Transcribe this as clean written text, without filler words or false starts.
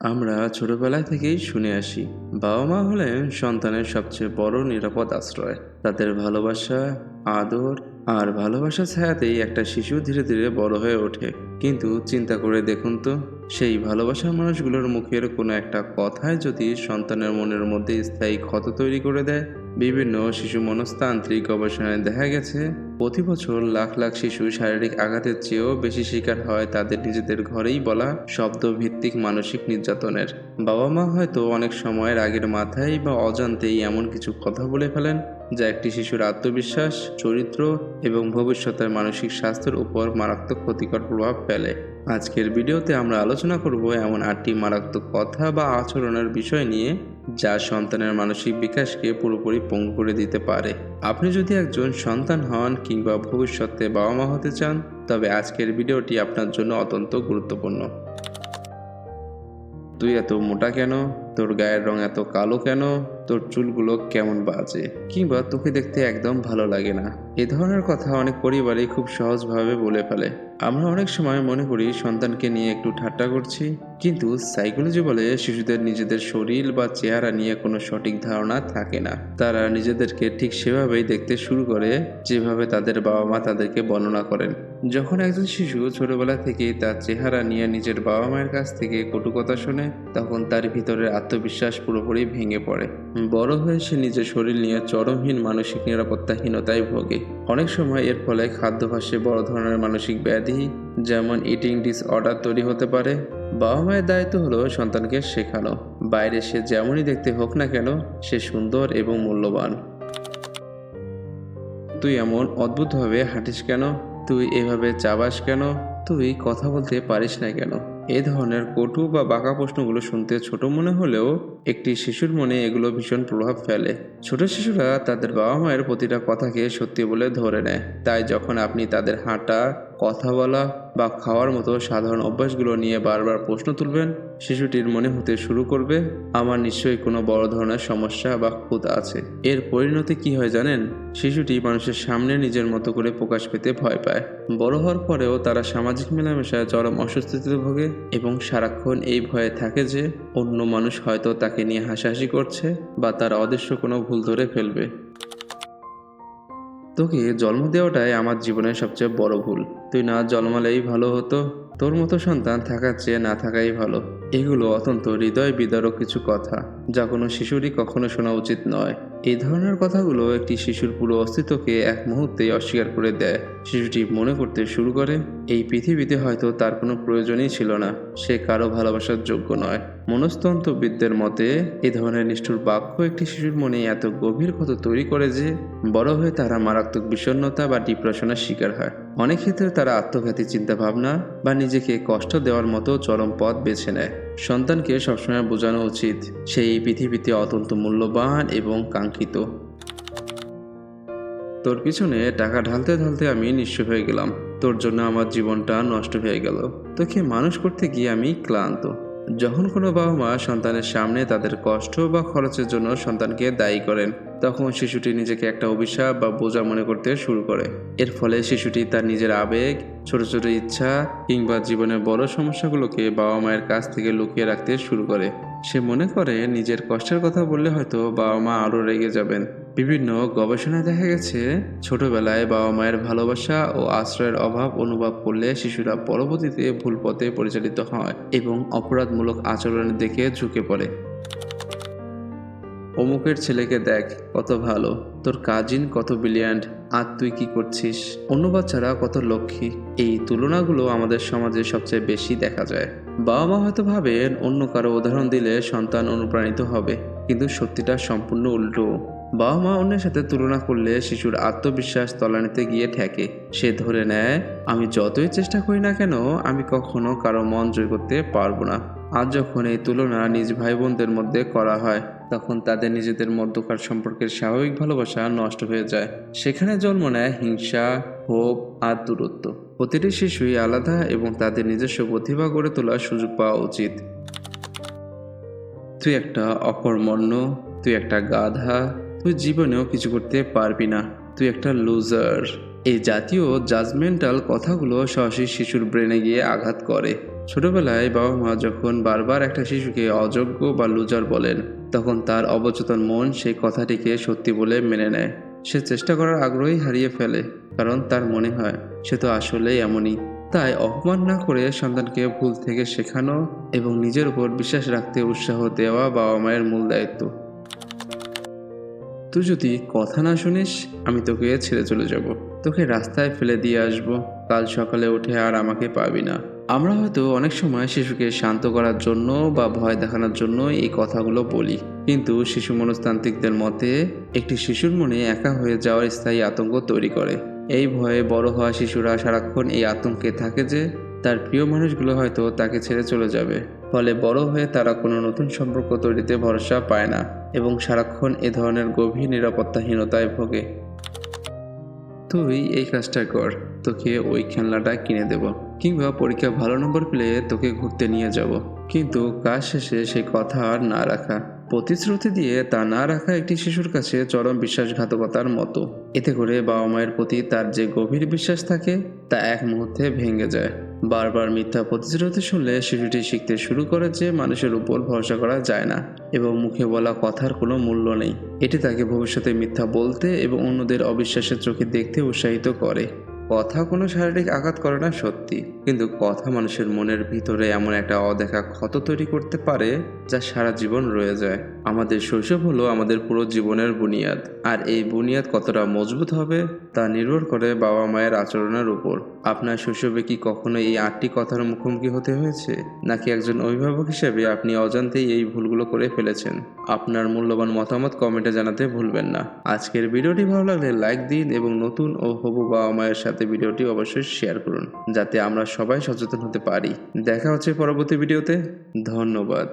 আমরা ছোটবেলা থেকেই শুনে আসি, বাবা মা হলেন সন্তানের সবচেয়ে বড় নিরাপদ আশ্রয়। তাদের ভালোবাসা, আদর আর ভালোবাসা ছায়াতেই একটা শিশু ধীরে ধীরে বড় হয়ে ওঠে। কিন্তু চিন্তা করে দেখুন তো, সেই ভালোবাসার মানুষগুলোর মুখের কোনো একটা কথায় যদি সন্তানের মনের মধ্যে স্থায়ী ক্ষত তৈরি করে দেয়। বিভিন্ন শিশু মনস্তান্ত্রিক গবেষণায় দেখা গেছে, প্রতি বছর লাখ লাখ শিশু শারীরিক আঘাতের চেয়েও বেশি শিকার হয় তাদের নিজেদের ঘরেই বলা শব্দভিত্তিক মানসিক নির্যাতনের। বাবা মা হয়তো অনেক সময় রাগের মাথায় বা অজান্তেই এমন কিছু কথা বলে ফেলেন, যা একটি শিশুর আত্মবিশ্বাস, চরিত্র এবং ভবিষ্যতের মানসিক স্বাস্থ্যের উপর মারাত্মক ক্ষতিকর প্রভাব ফেলে। আজকের ভিডিওতে আমরা আলোচনা করব এমন 8টি মারাত্মক কথা বা আচরণের বিষয় নিয়ে, যা সন্তানের মানসিক বিকাশকে পুরোপুরি পঙ্গু করে দিতে পারে। আপনি যদি একজন সন্তান হন কিংবা ভবিষ্যতে বাবা মা হতে চান, তবে আজকের ভিডিওটি আপনার জন্য অত্যন্ত গুরুত্বপূর্ণ। তুই এত মোটা কেন? তোর গায়ের রং এত কালো কেন? তোর চুলগুলো কেমন বাজে? কিংবা তোকে দেখতে একদম ভালো লাগে না। এ ধরনের কথা অনেক পরিবারই খুব সহজভাবে বলে ফেলে। আমরা অনেক সময় মনে করি সন্তানকে নিয়ে একটু ঠাট্টা করছি, কিন্তু সাইকোলজি বলে শিশুদের নিজেদের শরীর বা চেহারা নিয়ে কোনো সঠিক ধারণা থাকে না। তারা নিজেদেরকে ঠিক সেভাবেই দেখতে শুরু করে, যেভাবে তাদের বাবা মা তাদেরকে বর্ণনা করেন। যখন একজন শিশু ছোটবেলা থেকেই তার চেহারা নিয়ে নিজের বাবা মায়ের কাছ থেকে কটু কথা শোনে, তখন তার ভিতরের আত্মবিশ্বাস পুরোপুরি ভেঙে পড়ে। বড় হয়ে সে নিজের শরীর নিয়ে চরমহীন মানসিক নিরাপত্তাহীনতায় ভোগে। অনেক সময় এর ফলে খাদ্যাভ্যাসে বড় ধরনের মানসিক ব্যাধি, যেমন ইটিং ডিসঅর্ডার তৈরি হতে পারে। বাবা মায়ের দায়িত্ব হলো সন্তানকে শেখানো, বাইরে সে যেমনই দেখতে হোক না কেন, সে সুন্দর এবং মূল্যবান। তুই এমন অদ্ভুতভাবে হাঁটিস কেন? তুই এভাবে চাবাস কেন? তুই কথা বলতে পারিস না কেন? এই ধরনের কটু বা বাঁকা প্রশ্নগুলো শুনতে ছোট মনে হলেও একটি শিশুর মনে এগুলো ভীষণ প্রভাব ফেলে। ছোট শিশুরা তাদের বাবা মায়ের প্রতিটা কথাকে সত্যি বলে ধরে নেয়। তাই যখন আপনি তাদের হাঁটা, কথা বলা বা খাওয়ার মতো সাধারণ অভ্যাসগুলো নিয়ে বারবার প্রশ্ন তুলবেন, শিশুটির মনে হতে শুরু করবে, আমার নিশ্চয়ই কোনো বড় ধরনের সমস্যা বা খুঁত আছে। এর পরিণতি কি হয় জানেন? শিশুটি মানুষের সামনে নিজের মতো করে প্রকাশ পেতে ভয় পায়। বড় হওয়ার পরেও তারা সামাজিক মেলামেশায় চরম অস্বস্তিতে ভোগে এবং সারাক্ষণ এই ভয়ে থাকে যে অন্য মানুষ হয়তো তাকে নিয়ে হাসাহাসি করছে বা তার অদৃশ্য কোনো ভুল ধরে ফেলবে। তোকে জন্ম দেওয়াটাই আমার জীবনের সবচেয়ে বড় ভুল। তুই না জন্মালেই ভালো হতো। তোর মতো সন্তান থাকার চেয়ে না থাকাই ভালো। এগুলো অত্যন্ত হৃদয় বিদারক কিছু কথা, যা কোনো শিশুরই কখনো শোনা উচিত নয়। এই ধরনের কথাগুলো একটি শিশুর পুরো অস্তিত্বকে এক মুহূর্তেই অস্বীকার করে দেয়। শিশুটি মনে করতে শুরু করে, এই পৃথিবীতে হয়তো তার কোনো প্রয়োজনই ছিল না, সে কারো ভালোবাসার যোগ্য নয়। মনস্তত্ত্ববিদদের মতে এই ধরনের নিষ্ঠুর বাক্য একটি শিশুর মনে এত গভীর ক্ষত তৈরি করে যে বড় হয়ে তারা মারাত্মক বিষণ্ণতা বা ডিপ্রেশনের শিকার হয়। অনেক ক্ষেত্রে তারা আত্মঘাতী চিন্তাভাবনা বা নিজেকে কষ্ট দেওয়ার মতো চরম পথ বেছে নেয়। সন্তানকে সবসময় বোঝানো উচিত, সে এই পৃথিবীতে অত্যন্ত মূল্যবান এবং কাঙ্ক্ষিত। তোর পিছনে টাকা ঢালতে ঢালতে আমি নিঃস্ব হয়ে গেলাম। তোর জন্য আমার জীবনটা নষ্ট হয়ে গেল। তোকে মানুষ করতে গিয়ে আমি ক্লান্ত। যখন কোনো বাবা মা সন্তানের সামনে তাদের কষ্ট বা খরচের জন্য সন্তানকে দায়ী করেন, তখন শিশুটি নিজেকে একটা অভিশাপ বা বোঝা মনে করতে শুরু করে। এর ফলে শিশুটি তার নিজের আবেগ, ছোট ছোট ইচ্ছা কিংবা জীবনের বড় সমস্যাগুলোকে বাবা মায়ের কাছ থেকে লুকিয়ে রাখতে শুরু করে। সে মনে করে নিজের কষ্টের কথা বললে হয়তো বাবা মা আরও রেগে যাবেন। বিভিন্ন গবেষণায় দেখা গেছে, ছোটবেলায় বাবা মায়ের ভালোবাসা ও আশ্রয়ের অভাব অনুভব করলে শিশুরা পরবর্তীতে ভুল পথে পরিচালিত হয় এবং অপরাধমূলক আচরণের দিকে ঝুঁকে পড়ে। অমুকের ছেলেকে দেখ, কত ভালো। তোর কাজিন কত ব্রিলিয়ান্ট, আর তুই কি করছিস? অন্য বাচ্চারা কত লক্ষ্মী। এই তুলনাগুলো আমাদের সমাজে সবচেয়ে বেশি দেখা যায়। বাবা মা হয়তো ভাবেন অন্য কারো উদাহরণ দিলে সন্তান অনুপ্রাণিত হবে, কিন্তু সত্যিটা সম্পূর্ণ উল্টো। বাবা মা অন্যের সাথে তুলনা করলে শিশুর আত্মবিশ্বাস তলানিতে গিয়ে ঠেকে। সে ধরে নেয়, আমি যতই চেষ্টা করি না কেন, আমি কখনো কারো মন জয় করতে পারবো না। আর যখন এই তুলনা নিজ ভাই বোনদের মধ্যে করা হয়, তখন তাদের নিজেদের মধ্যকার সম্পর্কের স্বাভাবিক ভালোবাসা নষ্ট হয়ে যায়। সেখানে জন্ম নেয় হিংসা, ক্ষোভ আর দূরত্ব। প্রতিটি শিশুই আলাদা এবং তাদের নিজস্ব প্রতিভা গড়ে তোলার সুযোগ পাওয়া উচিত। তুই একটা অকর্মণ্য, তুই একটা গাধা, তুই জীবনেও কিছু করতে পারবি না, তুই একটা লুজার। এই জাতীয় জাজমেন্টাল কথাগুলো সরাসরি শিশুর ব্রেনে গিয়ে আঘাত করে। ছোটবেলায় বাবা মা যখন বারবার একটা শিশুকে অযোগ্য বা লুজার বলেন, তখন তার অবচেতন মন সেই কথাটিকে সত্যি বলে মেনে নেয়। সে চেষ্টা করার আগ্রহই হারিয়ে ফেলে, কারণ তার মনে হয় সে তো আসলেই এমনই। তাই অপমান না করে সন্তানকে ভুল থেকে শেখানো এবং নিজের উপর বিশ্বাস রাখতে উৎসাহ দেওয়া বাবা মায়ের মূল দায়িত্ব। তুই যদি কথা না শুনিস, আমি তোকে ছেড়ে চলে যাব, তোকে রাস্তায় ফেলে দিয়ে আসব, কাল সকালে উঠে আর আমাকে পাবি না। আমরা হয়তো অনেক সময় শিশুকে শান্ত করার জন্য বা ভয় দেখানোর জন্য এই কথাগুলো বলি, কিন্তু শিশু মনস্তান্ত্রিকদের মতে একটি শিশুর মনে একা হয়ে যাওয়ার স্থায়ী আতঙ্ক তৈরি করে। এই ভয়ে বড় হওয়া শিশুরা সারাক্ষণ এই আতঙ্কে থাকে যে তার প্রিয় মানুষগুলো হয়তো তাকে ছেড়ে চলে যাবে। ফলে বড় হয়ে তারা কোনো নতুন সম্পর্ক তৈরিতে ভরসা পায় না এবং সারাক্ষণ এ ধরনের গভীর নিরাপত্তাহীনতায় ভোগে। তুই এই কাজটা কর, তোকে ওই খেলনাটা কিনে দেব, কিংবা পরীক্ষা ভালো নম্বর পেলে তোকে ঘুরতে নিয়ে যাব। কিন্তু কাজ শেষে সেই কথা আর না রাখা, প্রতিশ্রুতি দিয়ে তা না রাখা একটি শিশুর কাছে চরম বিশ্বাসঘাতকতার মতো। এতে করে বাবা মায়ের প্রতি তার যে গভীর বিশ্বাস থাকে তা এক মুহূর্তে ভেঙে যায়। বারবার মিথ্যা প্রতিশ্রুতি শুনলে শিশুটি শিখতে শুরু করে যে মানুষের উপর ভরসা করা যায় না এবং মুখে বলা কথার কোনো মূল্য নেই। এটি তাকে ভবিষ্যতে মিথ্যা বলতে এবং অন্যদের অবিশ্বাসের চোখে দেখতে উৎসাহিত করে। কথা কোনো শারীরিক আঘাত করে না সত্যি, কিন্তু কথা মানুষের মনের ভিতরে এমন একটা অদেখা ক্ষত তৈরি করতে পারে যা সারা জীবন রয়ে যায়। আমাদের শৈশব হলো আমাদের পুরো জীবনের বুনিয়াদ, আর এই বুনিয়াদ কতটা মজবুত হবে তা নির্ভর করে বাবা মায়ের আচরণের উপর। আপনার শৈশবে কি কখনো এই 8টি কথার মুখোমুখি হতে হয়েছে, নাকি একজন অভিভাবক হিসেবে আপনি অজান্তেই এই ভুলগুলো করে ফেলেছেন? আপনার মূল্যবান মতামত কমেন্টে জানাতে ভুলবেন না। আজকের ভিডিওটি ভালো লাগলে লাইক দিন এবং নতুন ও হবু বাবা মায়ের সাথে ভিডিওটি অবশ্যই শেয়ার করুন, যাতে আমরা সবাই সচেতন হতে পারি। দেখা হচ্ছে পরবর্তী ভিডিওতে। ধন্যবাদ।